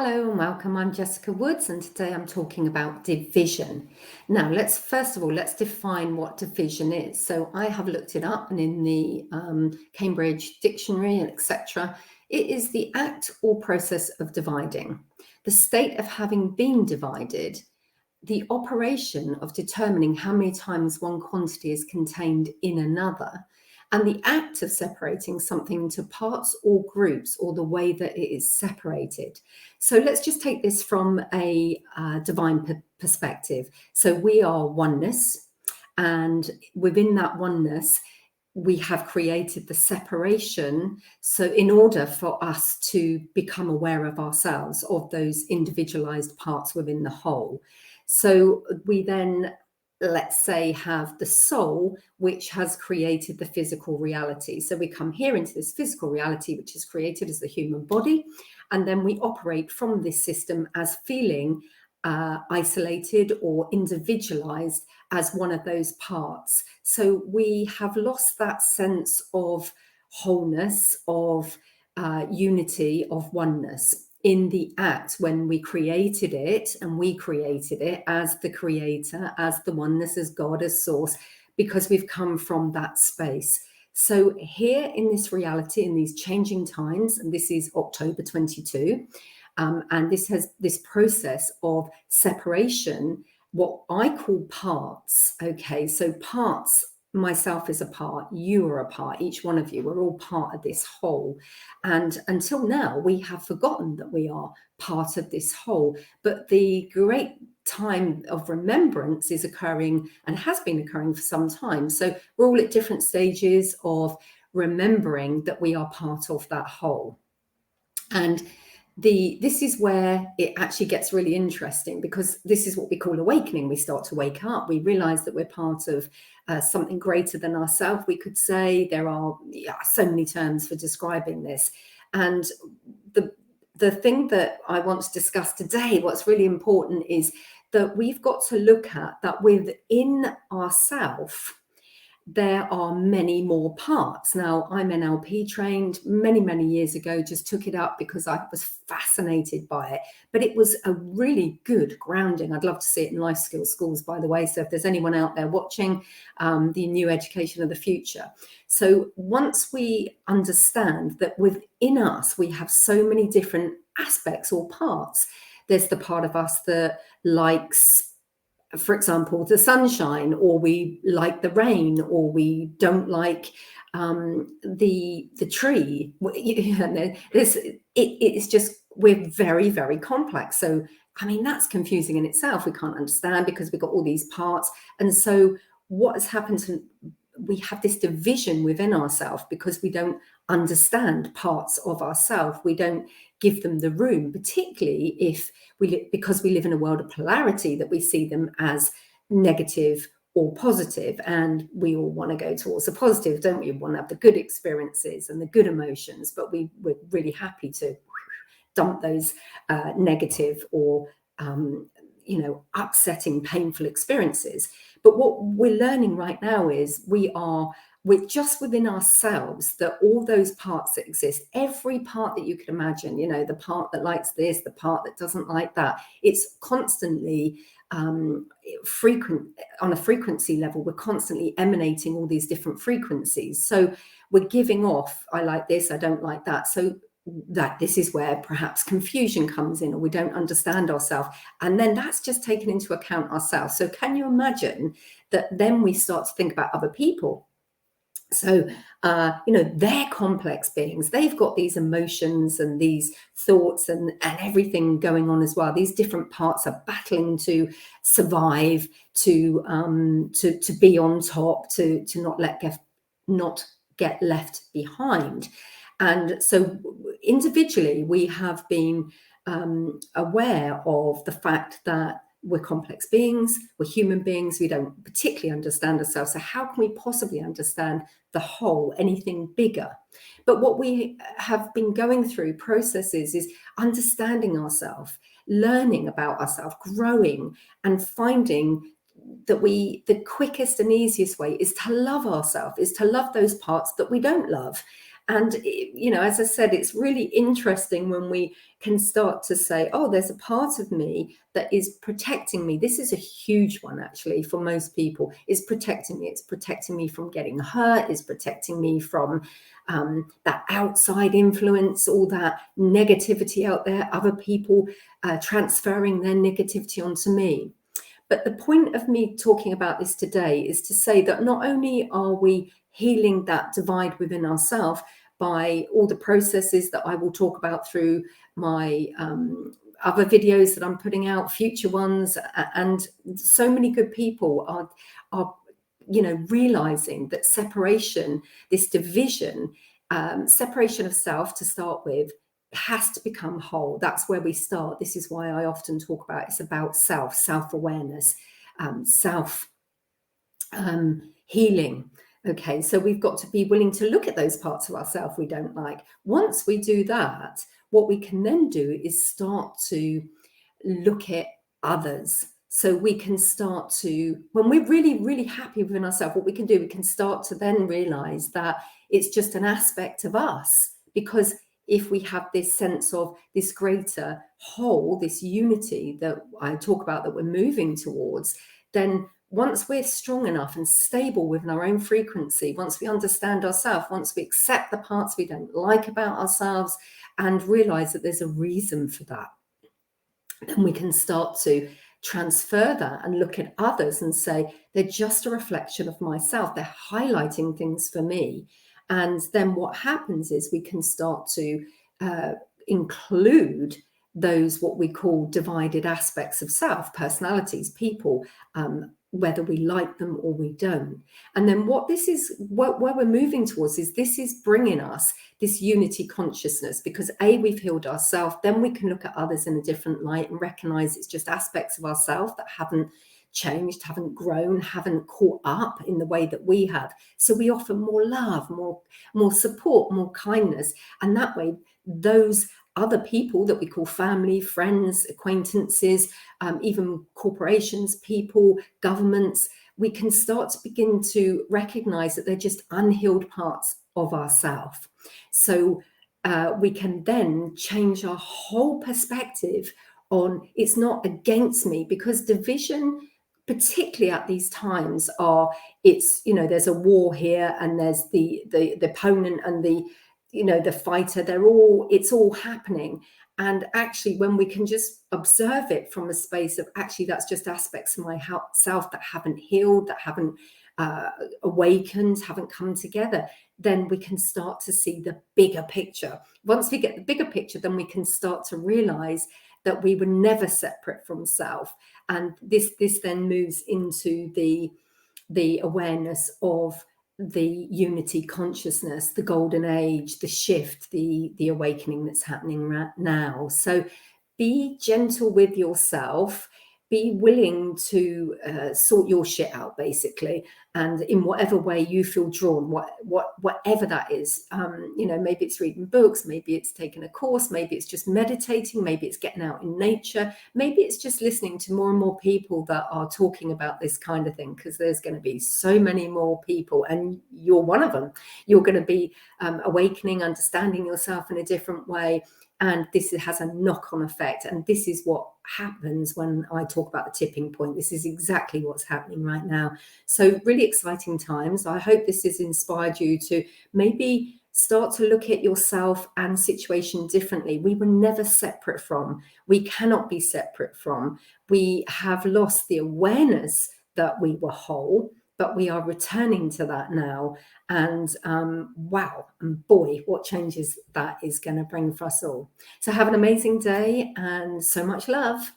Hello and welcome. I'm Jessica Woods, and today I'm talking about division. Now, let's define what division is. So I have looked it up, and in the Cambridge Dictionary, etc., it is the act or process of dividing, the state of having been divided, the operation of determining how many times one quantity is contained in another, and the act of separating something into parts or groups, or the way that it is separated. So let's just take this from a divine perspective. So we are oneness, and within that oneness, we have created the separation. So in order for us to become aware of ourselves, of those individualized parts within the whole. So we then, let's say, have the soul, which has created the physical reality. So we come here into this physical reality, which is created as the human body, and then we operate from this system as feeling isolated or individualized as one of those parts. So we have lost that sense of wholeness, of unity, of oneness in the act when we created it, and we created it as the creator, as the oneness, as God, as source, because we've come from that space. So here in this reality, in these changing times, and this is October 22, and this has this process of separation, what I call parts. Okay, so parts, myself is a part, you are a part, each one of you, we're all part of this whole. And until now, we have forgotten that we are part of this whole. But the great time of remembrance is occurring and has been occurring for some time. So we're all at different stages of remembering that we are part of that whole. And this is where it actually gets really interesting, because this is what we call awakening. We start to wake up. We realize that we're part of something greater than ourselves, we could say. There are so many terms for describing this. And the thing that I want to discuss today, what's really important, is that we've got to look at that within ourselves, there are many more parts. Now, I'm NLP trained many, many years ago, just took it up because I was fascinated by it. But it was a really good grounding. I'd love to see it in life skills schools, by the way. So if there's anyone out there watching, the new education of the future. So once we understand that within us, we have so many different aspects or parts. There's the part of us that likes, for example, the sunshine, or we like the rain, or we don't like the tree. It's just, we're very, very complex. So I mean, that's confusing in itself. We can't understand because we've got all these parts. And so what has happened to, we have this division within ourselves because we don't understand parts of ourselves. We don't give them the room, particularly if because we live in a world of polarity, that we see them as negative or positive, and we all want to go towards the positive, don't we? We want to have the good experiences and the good emotions, but we're really happy to dump those negative or upsetting, painful experiences. But what we're learning right now is we're just within ourselves, that all those parts that exist, every part that you can imagine, the part that likes this, the part that doesn't like that, it's constantly frequent on a frequency level. We're constantly emanating all these different frequencies. So we're giving off, I like this, I don't like that. So that this is where perhaps confusion comes in, or we don't understand ourselves, and then that's just taken into account ourselves. So can you imagine that then we start to think about other people? So they're complex beings, they've got these emotions and these thoughts and everything going on as well. These different parts are battling to survive, to be on top, to not get left behind. And so individually, we have been aware of the fact that we're complex beings, we're human beings, we don't particularly understand ourselves. So how can we possibly understand the whole, anything bigger? But what we have been going through processes is understanding ourselves, learning about ourselves, growing, and finding that the quickest and easiest way is to love ourselves, is to love those parts that we don't love. And, as I said, it's really interesting when we can start to say, oh, there's a part of me that is protecting me. This is a huge one, actually, for most people. It's protecting me. It's protecting me from getting hurt. It's protecting me from that outside influence, all that negativity out there, other people transferring their negativity onto me. But the point of me talking about this today is to say that not only are we healing that divide within ourselves by all the processes that I will talk about through my other videos that I'm putting out, future ones, and so many good people are realizing that separation, this division, separation of self to start with, has to become whole. That's where we start. This is why I often talk about it's about self-awareness, self healing. Okay, so we've got to be willing to look at those parts of ourselves we don't like. Once we do that, what we can then do is start to look at others. So we can start to, when we're really, really happy within ourselves, what we can do, we can start to then realize that it's just an aspect of us. Because if we have this sense of this greater whole, this unity that I talk about that we're moving towards, then once we're strong enough and stable within our own frequency, once we understand ourselves, once we accept the parts we don't like about ourselves and realize that there's a reason for that, then we can start to transfer that and look at others and say, they're just a reflection of myself. They're highlighting things for me. And then what happens is we can start to include those what we call divided aspects of self, personalities, people, whether we like them or we don't. And then what this is, what we're moving towards is this is bringing us this unity consciousness, because we've healed ourselves, then we can look at others in a different light and recognize it's just aspects of ourselves that haven't changed, haven't grown, haven't caught up in the way that we have. So we offer more love, more support, more kindness. And that way, those other people that we call family, friends, acquaintances, even corporations, people, governments, we can start to begin to recognize that they're just unhealed parts of ourselves. So we can then change our whole perspective on it's not against me, because division, particularly at these times, there's a war here and there's the opponent and the fighter. It's all happening. And actually, when we can just observe it from a space of actually that's just aspects of myself that haven't healed, that haven't awakened, haven't come together, then we can start to see the bigger picture. Once we get the bigger picture, then we can start to realize that we were never separate from self. And this then moves into the awareness of the unity consciousness, the golden age, the shift, the awakening that's happening right now. So be gentle with yourself. Be willing to sort your shit out, basically, and in whatever way you feel drawn, whatever that is. Maybe it's reading books, maybe it's taking a course, maybe it's just meditating, maybe it's getting out in nature, maybe it's just listening to more and more people that are talking about this kind of thing, because there's going to be so many more people, and you're one of them. You're going to be awakening, understanding yourself in a different way. And this has a knock-on effect. And this is what happens when I talk about the tipping point. This is exactly what's happening right now. So really exciting times. I hope this has inspired you to maybe start to look at yourself and situation differently. We were never separate from. We cannot be separate from. We have lost the awareness that we were whole, but we are returning to that now. And wow, and boy, what changes that is going to bring for us all. So have an amazing day and so much love.